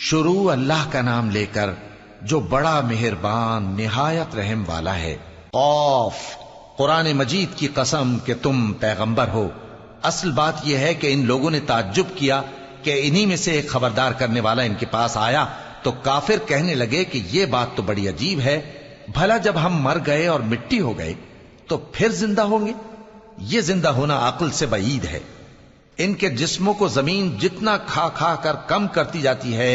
شروع اللہ کا نام لے کر جو بڑا مہربان نہایت رحم والا ہے۔ قاف، قرآن مجید کی قسم کہ تم پیغمبر ہو۔ اصل بات یہ ہے کہ ان لوگوں نے تعجب کیا کہ انہی میں سے ایک خبردار کرنے والا ان کے پاس آیا تو کافر کہنے لگے کہ یہ بات تو بڑی عجیب ہے، بھلا جب ہم مر گئے اور مٹی ہو گئے تو پھر زندہ ہوں گے؟ یہ زندہ ہونا عقل سے بعید ہے۔ ان کے جسموں کو زمین جتنا کھا کھا کر کم کرتی جاتی ہے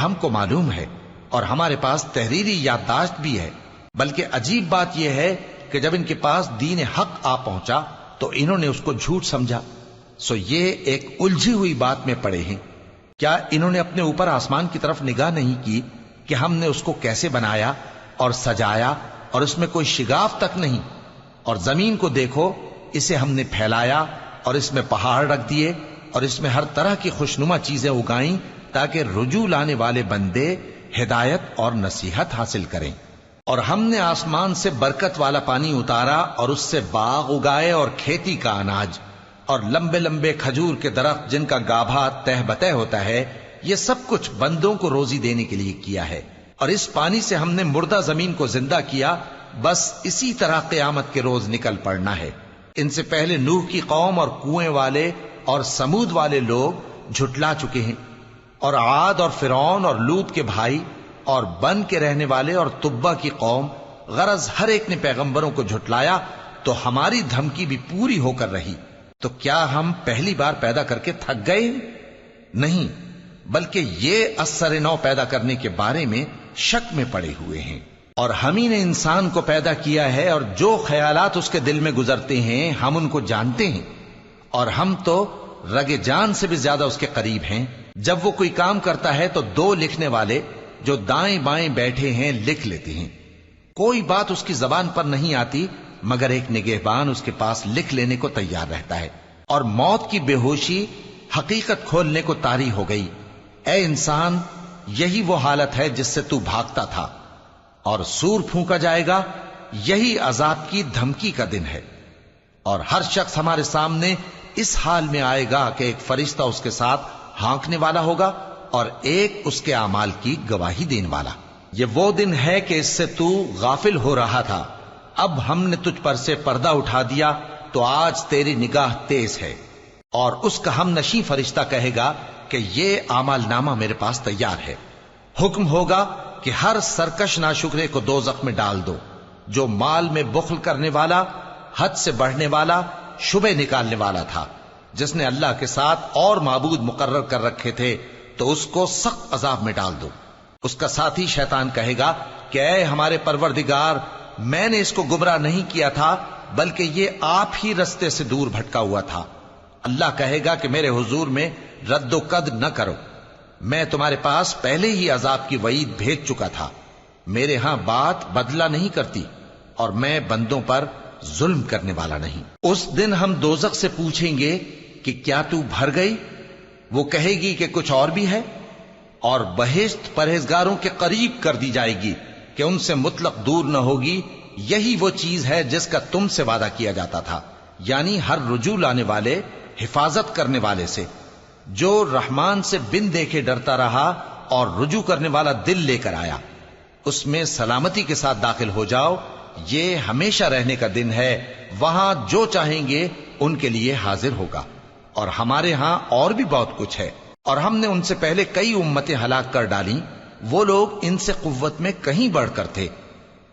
ہم کو معلوم ہے، اور ہمارے پاس تحریری یادداشت بھی ہے۔ بلکہ عجیب بات یہ ہے کہ جب ان کے پاس دین حق آ پہنچا تو انہوں نے اس کو جھوٹ سمجھا۔ سو یہ ایک الجھی ہوئی بات میں پڑے ہیں۔ کیا انہوں نے اپنے اوپر آسمان کی طرف نگاہ نہیں کی کہ ہم نے اس کو کیسے بنایا اور سجایا اور اس میں کوئی شگاف تک نہیں؟ اور زمین کو دیکھو، اسے ہم نے پھیلایا اور اس میں پہاڑ رکھ دیے اور اس میں ہر طرح کی خوشنما چیزیں اگائیں تاکہ رجوع لانے والے بندے ہدایت اور نصیحت حاصل کریں۔ اور ہم نے آسمان سے برکت والا پانی اتارا اور اس سے باغ اگائے اور کھیتی کا اناج اور لمبے لمبے کھجور کے درخت جن کا گابھا تہ بتہ ہوتا ہے۔ یہ سب کچھ بندوں کو روزی دینے کے لیے کیا ہے۔ اور اس پانی سے ہم نے مردہ زمین کو زندہ کیا، بس اسی طرح قیامت کے روز نکل پڑنا ہے۔ ان سے پہلے نوح کی قوم اور کنویں والے اور سمود والے لوگ جھٹلا چکے ہیں، اور عاد اور فرعون اور لوط کے بھائی اور بن کے رہنے والے اور تبا کی قوم، غرض ہر ایک نے پیغمبروں کو جھٹلایا تو ہماری دھمکی بھی پوری ہو کر رہی۔ تو کیا ہم پہلی بار پیدا کر کے تھک گئے؟ نہیں، بلکہ یہ اثر نو پیدا کرنے کے بارے میں شک میں پڑے ہوئے ہیں۔ اور ہم ہی نے انسان کو پیدا کیا ہے، اور جو خیالات اس کے دل میں گزرتے ہیں ہم ان کو جانتے ہیں، اور ہم تو رگ جان سے بھی زیادہ اس کے قریب ہیں۔ جب وہ کوئی کام کرتا ہے تو دو لکھنے والے جو دائیں بائیں بیٹھے ہیں لکھ لیتے ہیں۔ کوئی بات اس کی زبان پر نہیں آتی مگر ایک نگہبان اس کے پاس لکھ لینے کو تیار رہتا ہے۔ اور موت کی بے ہوشی حقیقت کھولنے کو طاری ہو گئی۔ اے انسان، یہی وہ حالت ہے جس سے تو بھاگتا تھا، اور سور پھونکا جائے گا، یہی عذاب کی دھمکی کا دن ہے۔ اور ہر شخص ہمارے سامنے اس حال میں آئے گا کہ ایک فرشتہ اس کے ساتھ ہانکنے والا ہوگا اور ایک اس کے اعمال کی گواہی دینے والا۔ یہ وہ دن ہے کہ اس سے تو غافل ہو رہا تھا، اب ہم نے تجھ پر سے پردہ اٹھا دیا تو آج تیری نگاہ تیز ہے۔ اور اس کا ہم نشیں فرشتہ کہے گا کہ یہ اعمال نامہ میرے پاس تیار ہے۔ حکم ہوگا کہ ہر سرکش ناشکرے کو دوزخ میں ڈال دو، جو مال میں بخل کرنے والا، حد سے بڑھنے والا، شبہ نکالنے والا تھا، جس نے اللہ کے ساتھ اور معبود مقرر کر رکھے تھے، تو اس کو سخت عذاب میں ڈال دو۔ اس کا ساتھی شیطان کہے گا کہ اے ہمارے پروردگار، میں نے اس کو گمراہ نہیں کیا تھا بلکہ یہ آپ ہی رستے سے دور بھٹکا ہوا تھا۔ اللہ کہے گا کہ میرے حضور میں رد و قد نہ کرو، میں تمہارے پاس پہلے ہی عذاب کی وعید بھیج چکا تھا۔ میرے ہاں بات بدلہ نہیں کرتی، اور میں بندوں پر ظلم کرنے والا نہیں۔ اس دن ہم دوزخ سے پوچھیں گے کہ کیا تو بھر گئی؟ وہ کہے گی کہ کچھ اور بھی ہے۔ اور بہشت پرہیزگاروں کے قریب کر دی جائے گی کہ ان سے مطلق دور نہ ہوگی۔ یہی وہ چیز ہے جس کا تم سے وعدہ کیا جاتا تھا، یعنی ہر رجوع لانے والے، حفاظت کرنے والے سے، جو رحمان سے بن دیکھے ڈرتا رہا اور رجوع کرنے والا دل لے کر آیا، اس میں سلامتی کے ساتھ داخل ہو جاؤ۔ یہ ہمیشہ رہنے کا دن ہے، وہاں جو چاہیں گے ان کے لیے حاضر ہوگا۔ اور ہمارے ہاں اور بھی بہت کچھ ہے، اور ہم نے ان سے پہلے کئی امتیں ہلاک کر ڈالیں، وہ لوگ ان سے قوت میں کہیں بڑھ کر تھے۔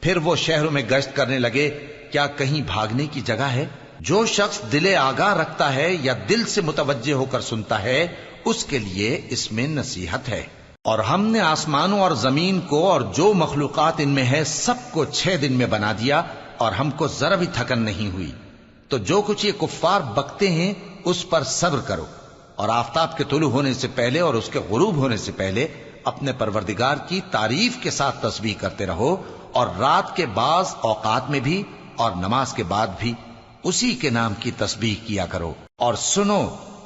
پھر وہ شہروں میں گشت کرنے لگے، کیا کہیں بھاگنے کی جگہ ہے؟ جو شخص دل آگاہ رکھتا ہے یا دل سے متوجہ ہو کر سنتا ہے، اس کے لیے اس میں نصیحت ہے۔ اور ہم نے آسمانوں اور زمین کو اور جو مخلوقات ان میں ہے سب کو 6 دن میں بنا دیا، اور ہم کو ذرا بھی تھکن نہیں ہوئی۔ تو جو کچھ یہ کفار بکتے ہیں اس پر صبر کرو، اور آفتاب کے طلوع ہونے سے پہلے اور اس کے غروب ہونے سے پہلے اپنے پروردگار کی تعریف کے ساتھ تسبیح کرتے رہو، اور رات کے بعض اوقات میں بھی اور نماز کے بعد بھی اسی کے نام کی تسبیح کیا کرو۔ اور سنو،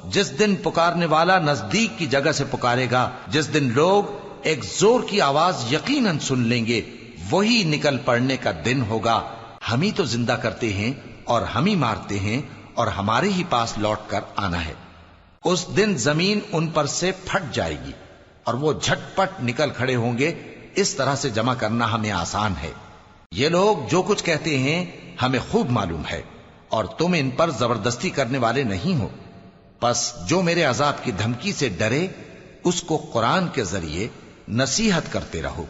جس دن پکارنے والا نزدیک کی جگہ سے پکارے گا، جس دن لوگ ایک زور کی آواز یقیناً سن لیں گے، وہی نکل پڑنے کا دن ہوگا۔ ہم ہی تو زندہ کرتے ہیں اور ہم ہی مارتے ہیں، اور ہمارے ہی پاس لوٹ کر آنا ہے۔ اس دن زمین ان پر سے پھٹ جائے گی، اور وہ جھٹپٹ نکل کھڑے ہوں گے، اس طرح سے جمع کرنا ہمیں آسان ہے۔ یہ لوگ جو کچھ کہتے ہیں ہمیں خوب معلوم ہے، اور تم ان پر زبردستی کرنے والے نہیں ہو۔ پس جو میرے عذاب کی دھمکی سے ڈرے اس کو قرآن کے ذریعے نصیحت کرتے رہو۔